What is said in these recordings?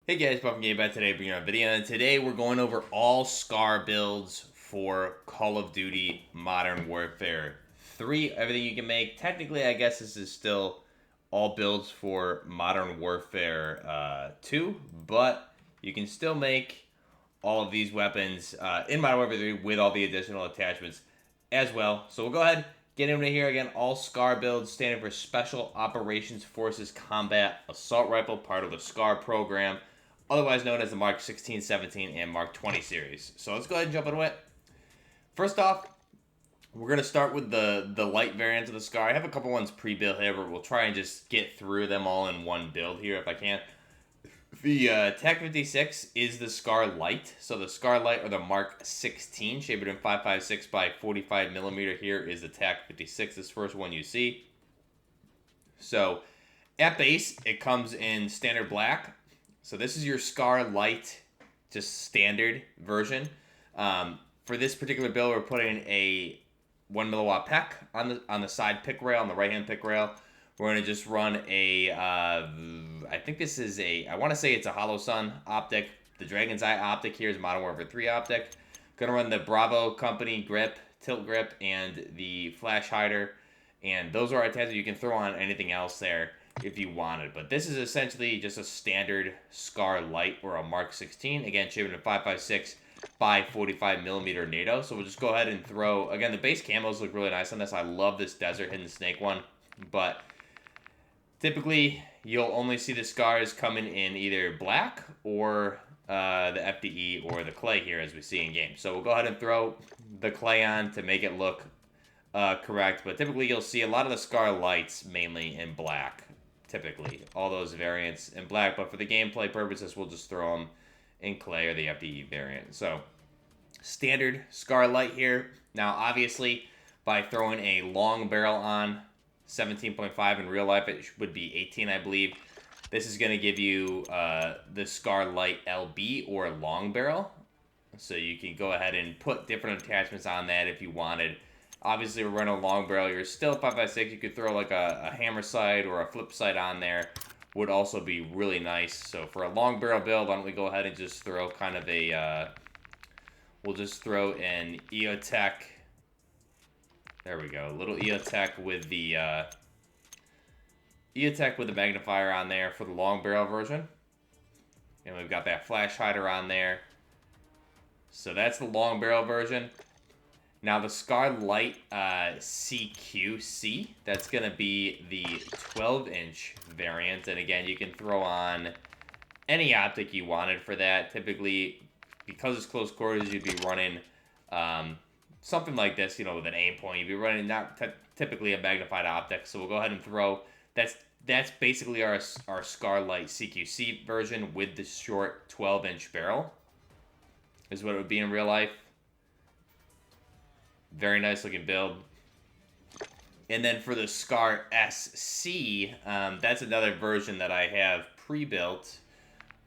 Hey guys, welcome to Game today, bringing you a video, and today we're going over all SCAR builds for Call of Duty Modern Warfare 3. Everything you can make. Technically, I guess this is still all builds for Modern Warfare 2, but you can still make all of these weapons in Modern Warfare 3 with all the additional attachments as well. So we'll go ahead, get into here again. All SCAR builds standing for Special Operations Forces Combat Assault Rifle, part of the SCAR program, otherwise known as the Mark 16, 17, and Mark 20 series. So let's go ahead and jump into it. First off, we're going to start with the light variants of the SCAR. I have a couple ones pre-built here, but we'll try and just get through them all in one build here if I can. The TAC-56 is the SCAR Light. So the SCAR Light, or the Mark 16, shaped in 5.56 by 45 millimeter. Here is the TAC-56, this first one you see. So at base, it comes in standard black. So this is your SCAR Light, just standard version. For this particular build, we're putting a 1 milliwatt PEC on the side pick rail, on the right hand pick rail. We're going to just run a, I think this is I want to say it's a Hollow Sun optic. The Dragon's Eye optic here is Modern Warfare 3 optic. Going to run the Bravo Company grip, tilt grip, and the flash hider. And those are attachments. You can throw on anything else there if you wanted. But this is essentially just a standard SCAR Light or a Mark 16. Again, shaped in 5.56 by 45 millimeter NATO. So we'll just go ahead and throw, again, the base camos look really nice on this. I love this Desert Hidden Snake one. But typically, you'll only see the SCARs coming in either black or the FDE or the clay here, as we see in game. So we'll go ahead and throw the clay on to make it look correct. But typically, you'll see a lot of the SCAR Lights mainly in black. Typically, all those variants in black. But for the gameplay purposes, we'll just throw them in clay or the FDE variant. So standard SCAR Light here. Now, obviously, by throwing a long barrel on, 17.5 in real life, it would be 18, I believe. This is going to give you the SCAR Light LB or long barrel. So you can go ahead and put different attachments on that if you wanted. Obviously, we're running a long barrel. You're still 5.56. You could throw like a hammer sight or a flip sight on there. Would also be really nice. So for a long barrel build, why don't we go ahead and just throw kind of a... we'll just throw an EOTech. There we go. A little EOTech with the magnifier on there for the long barrel version. And we've got that flash hider on there. So that's the long barrel version. Now the SCAR Light CQC, that's going to be the 12-inch variant. And again, you can throw on any optic you wanted for that. Typically, because it's close quarters, you'd be running something like this, you know, with an aim point. You'd be running not typically a magnified optic. So we'll go ahead and throw, that's basically our SCAR Light CQC version with the short 12-inch barrel is what it would be in real life. Very nice looking build. And then for the SCAR SC, that's another version that I have pre-built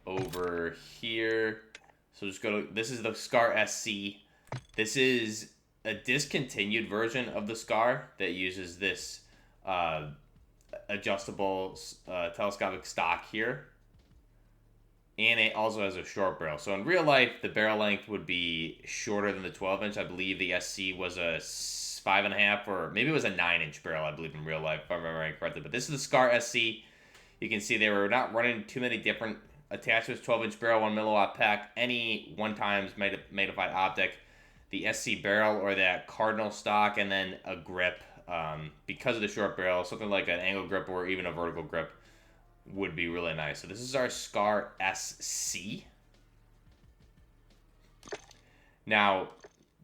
over here. So just go to, this is the SCAR SC. This is a discontinued version of the SCAR that uses this adjustable telescopic stock here. And it also has a short barrel. So in real life, the barrel length would be shorter than the 12-inch. I believe the SC was a 5.5 or maybe it was a 9-inch barrel, I believe, in real life, if I remember correctly. But this is the SCAR SC. You can see they were not running too many different attachments. 12-inch barrel, 1 milliwatt PEC, any one-times magnified optic, the SC barrel or that cardinal stock, and then a grip. Because of the short barrel, something like an angle grip or even a vertical grip would be really nice. So this is our SCAR SC. Now,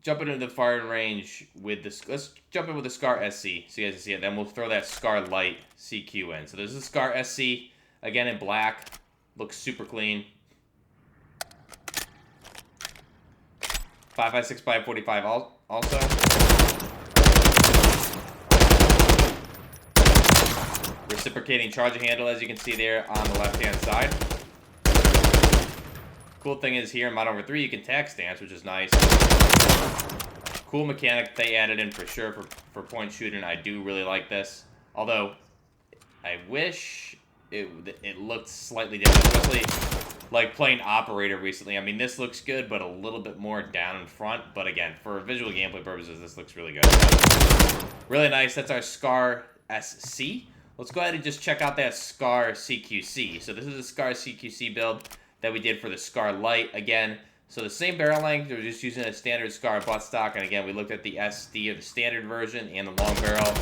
jumping into the firing range with this, let's jump in with the SCAR SC so you guys can see it. Then we'll throw that SCAR Light CQ in. So this is the SCAR SC, again in black. Looks super clean. 5.56 by 45 also. Reciprocating charging handle, as you can see there on the left-hand side. Cool thing is here in Modern Warfare 3, you can tack stance, which is nice. Cool mechanic they added in for sure for point shooting. I do really like this. Although, I wish it looked slightly different, especially like playing Operator recently. I mean, this looks good, but a little bit more down in front. But again, for visual gameplay purposes, this looks really good. Really nice. That's our SCAR SC. Let's go ahead and just check out that SCAR CQC. So this is a SCAR CQC build that we did for the SCAR Light. Again, so the same barrel length. We're just using a standard SCAR buttstock. And again, we looked at the SD, or the standard version, and the long barrel.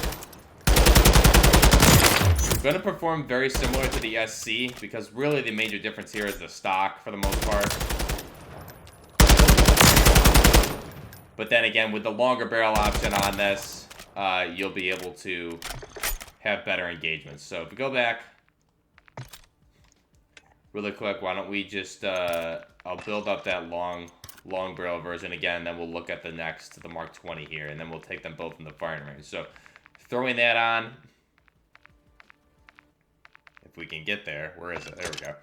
Going to perform very similar to the SC, because really the major difference here is the stock for the most part. But then again, with the longer barrel option on this, you'll be able to have better engagements. So if we go back really quick, why don't we just, I'll build up that long barrel version again, then we'll look at the next, the Mark 20 here, and then we'll take them both in the firing range. So throwing that on. We can get there. Where is it? There we go.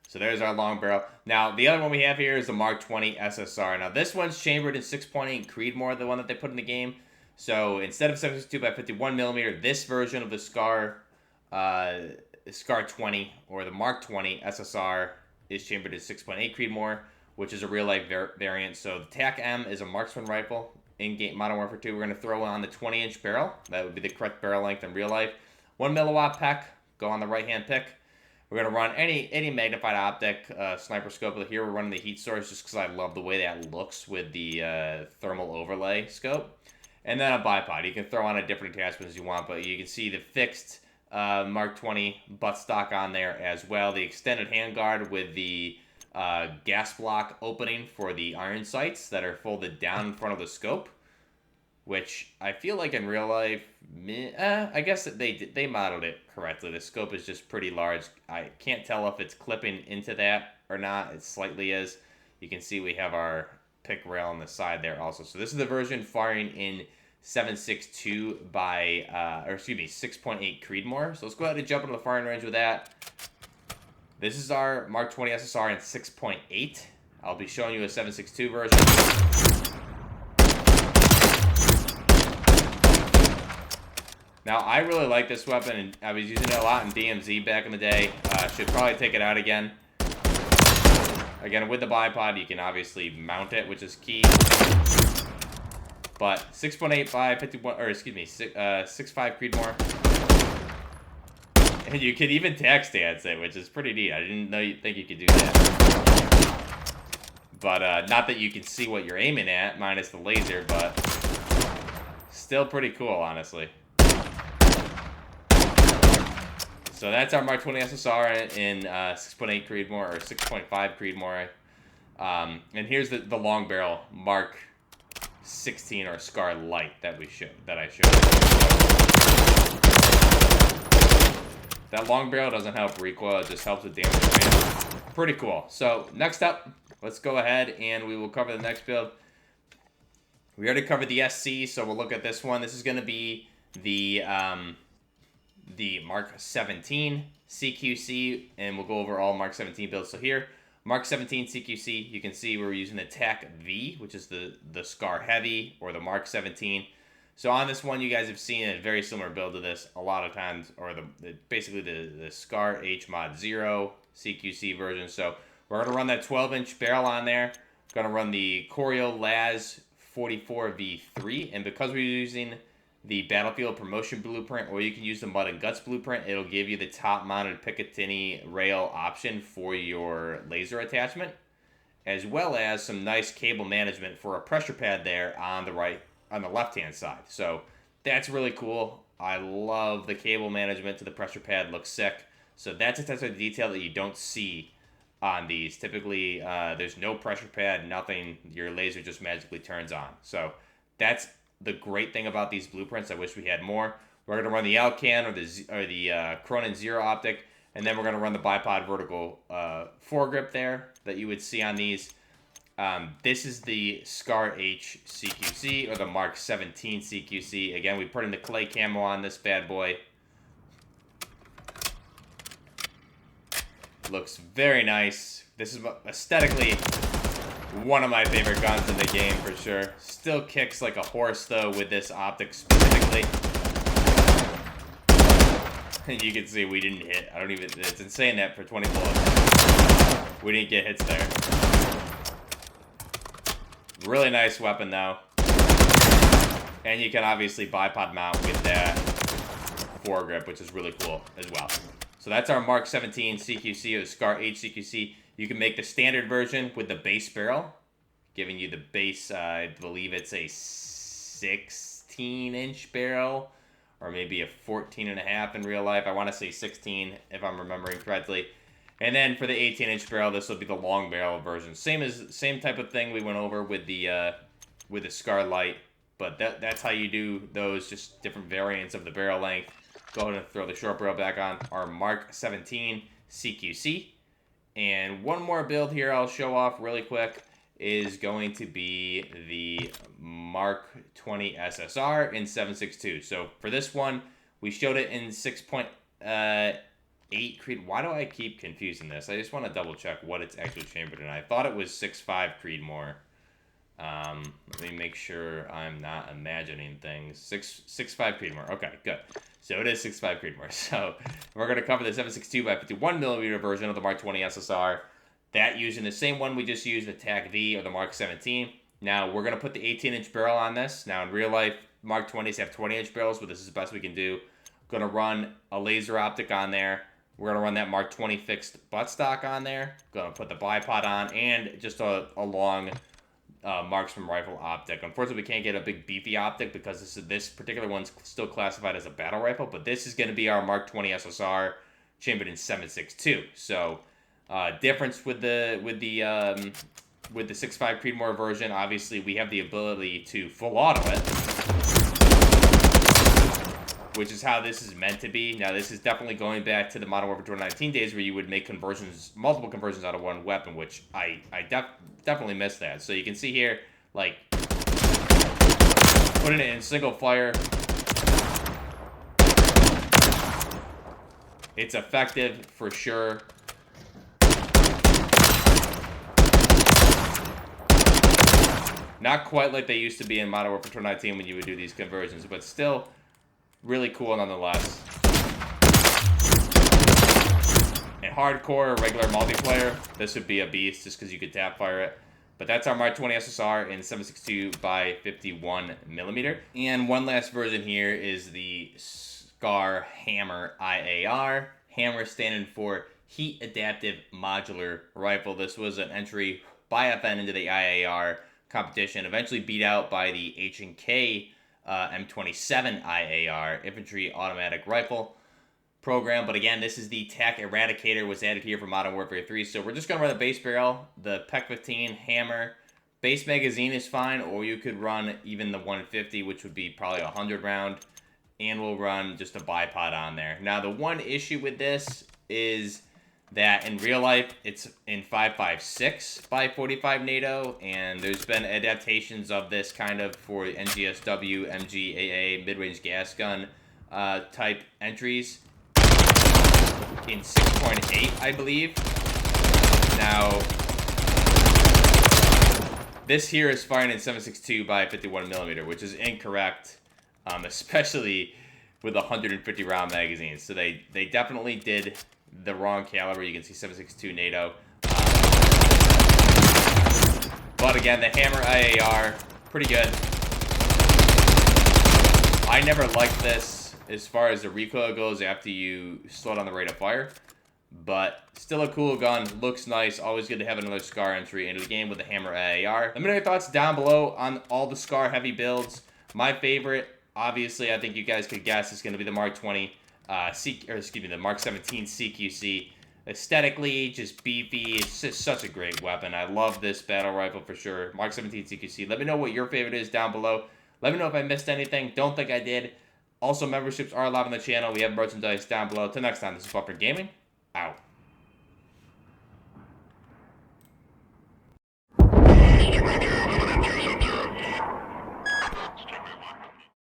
So there's our long barrel. Now, the other one we have here is the Mark 20 SSR. Now, this one's chambered in 6.8 Creedmoor, the one that they put in the game. So instead of 7.62 by 51 millimeter, this version of the SCAR 20 or the Mark 20 SSR is chambered in 6.8 Creedmoor, which is a real-life variant. So the TAC-M is a marksman rifle in game Modern Warfare 2. We're going to throw on the 20-inch barrel. That would be the correct barrel length in real life. 1 milliwatt PEC. Go on the right-hand pick. We're going to run any magnified optic sniper scope. Here we're running the heat source just because I love the way that looks with the thermal overlay scope. And then a bipod. You can throw on a different attachment as you want, but you can see the fixed Mark 20 buttstock on there as well. The extended handguard with the gas block opening for the iron sights that are folded down in front of the scope. Which I feel like in real life, I guess that they modeled it correctly. The scope is just pretty large. I can't tell if it's clipping into that or not. It slightly is. You can see we have our pick rail on the side there also. So this is the version firing in 7.62 by, 6.8 Creedmoor. So let's go ahead and jump into the firing range with that. This is our Mark 20 SSR in 6.8. I'll be showing you a 7.62 version. Now, I really like this weapon, and I was using it a lot in DMZ back in the day. Should probably take it out again. Again, with the bipod, you can obviously mount it, which is key. But 6.8 by 51, or excuse me, 6.5 Creedmoor. And you can even tac stance it, which is pretty neat. I didn't think you could do that. But not that you can see what you're aiming at, minus the laser, but still pretty cool, honestly. So that's our Mark 20 SSR in 6.8 Creedmoor or 6.5 Creedmoor. And here's the long barrel Mark 16 or SCAR Light that I showed. That long barrel doesn't help recoil, it just helps with damage. Pretty cool. So next up, let's go ahead and we will cover the next build. We already covered the SC, so we'll look at this one. This is going to be the Mark 17 CQC, and we'll go over all Mark 17 builds. So here, Mark 17 CQC, you can see we're using the TAC-V, which is the SCAR Heavy, or the Mark 17. So on this one, you guys have seen a very similar build to this a lot of times, or basically the SCAR MWIII CQC version. So we're going to run that 12-inch barrel on there. Going to run the Corio Laz 44V3, and because we're using the Battlefield Promotion Blueprint, or you can use the Mud and Guts Blueprint, it'll give you the top-mounted Picatinny rail option for your laser attachment, as well as some nice cable management for a pressure pad there on the left-hand side. So that's really cool. I love the cable management to the pressure pad. Looks sick. So that's a type of detail that you don't see on these. Typically, there's no pressure pad, nothing. Your laser just magically turns on. So that's the great thing about these blueprints. I wish we had more. We're going to run the Alcan or the Cronin Zero optic, and then we're going to run the bipod vertical foregrip there that you would see on these. This is the SCAR H CQC or the Mark 17 CQC. Again, we put in the clay camo on this bad boy. Looks very nice. This is aesthetically one of my favorite guns in the game for sure. Still kicks like a horse though with this optic specifically. And you can see we didn't hit. It's insane that for 20 bullets. We didn't get hits there. Really nice weapon, though. And you can obviously bipod mount with that foregrip, which is really cool as well. So that's our Mark 17 CQC or SCAR H CQC. You can make the standard version with the base barrel, giving you the base, I believe it's a 16-inch barrel, or maybe a 14.5 in real life. I want to say 16 if I'm remembering correctly. And then for the 18-inch barrel, this will be the long barrel version. Same type of thing we went over with the SCAR Light, but that's how you do those, just different variants of the barrel length. Go ahead and throw the short barrel back on our Mark 17 CQC. And one more build here I'll show off really quick is going to be the Mark 20 SSR in 7.62. So for this one, we showed it in 6.8 Creed. Why do I keep confusing this? I just want to double check what it's actually chambered in. I thought it was 6.5 Creedmoor. Let me make sure I'm not imagining things. 6.5 Creedmoor. Okay, good. So it is 6.5 Creedmoor. So we're going to cover the 7.62 by 51mm version of the Mark 20 SSR. That using the same one we just used, the TAC V or the Mark 17. Now we're going to put the 18-inch barrel on this. Now in real life, Mark 20s have 20-inch barrels, but this is the best we can do. Going to run a laser optic on there. We're going to run that Mark 20 fixed buttstock on there. Going to put the bipod on and just a long marksman rifle optic. Unfortunately, we can't get a big beefy optic because this particular one's still classified as a battle rifle, but this is going to be our Mark 20 SSR chambered in 7.62. So difference with the 6.5 Creedmoor version, obviously we have the ability to full auto it, which is how this is meant to be. Now this is definitely going back to the Modern Warfare 2019 days where you would make conversions, multiple conversions out of one weapon, which I definitely miss that. So you can see here, like, putting it in single fire, it's effective for sure. Not quite like they used to be in Modern Warfare 2019 when you would do these conversions, but still really cool nonetheless. In hardcore, regular multiplayer, this would be a beast just because you could tap fire it. But that's our Mark 20 SSR in 7.62 by 51mm. And one last version here is the SCAR Hammer IAR. Hammer standing for Heat Adaptive Modular Rifle. This was an entry by FN into the IAR competition, eventually beat out by the H&K M27 IAR, Infantry Automatic Rifle program. But again, this is the TAC Eradicator, was added here for Modern Warfare 3. So we're just going to run the base barrel, the PEC 15 Hammer. Base magazine is fine, or you could run even the 150, which would be probably a 100 round. And we'll run just a bipod on there. Now, the one issue with this is that in real life, it's in 5.56 by 45 NATO, and there's been adaptations of this kind of for NGSW, MWIII, mid-range gas gun type entries in 6.8, I believe. Now, this here is firing in 7.62 by 51mm, which is incorrect, especially with 150 round magazines. So they definitely did the wrong caliber. You can see 7.62 NATO. But again, the Hammer IAR, pretty good. I never liked this as far as the recoil goes after you slow down the rate of fire. But still a cool gun, looks nice. Always good to have another SCAR entry into the game with the Hammer IAR. Let me know your thoughts down below on all the SCAR heavy builds. My favorite, obviously, I think you guys could guess, is going to be the Mark 20. The Mark 17 CQC. Aesthetically, just beefy. It's just such a great weapon. I love this battle rifle for sure. Mark 17 CQC. Let me know what your favorite is down below. Let me know if I missed anything. Don't think I did. Also, memberships are allowed on the channel. We have merchandise down below. Till next time, this is Buffer Gaming. Out.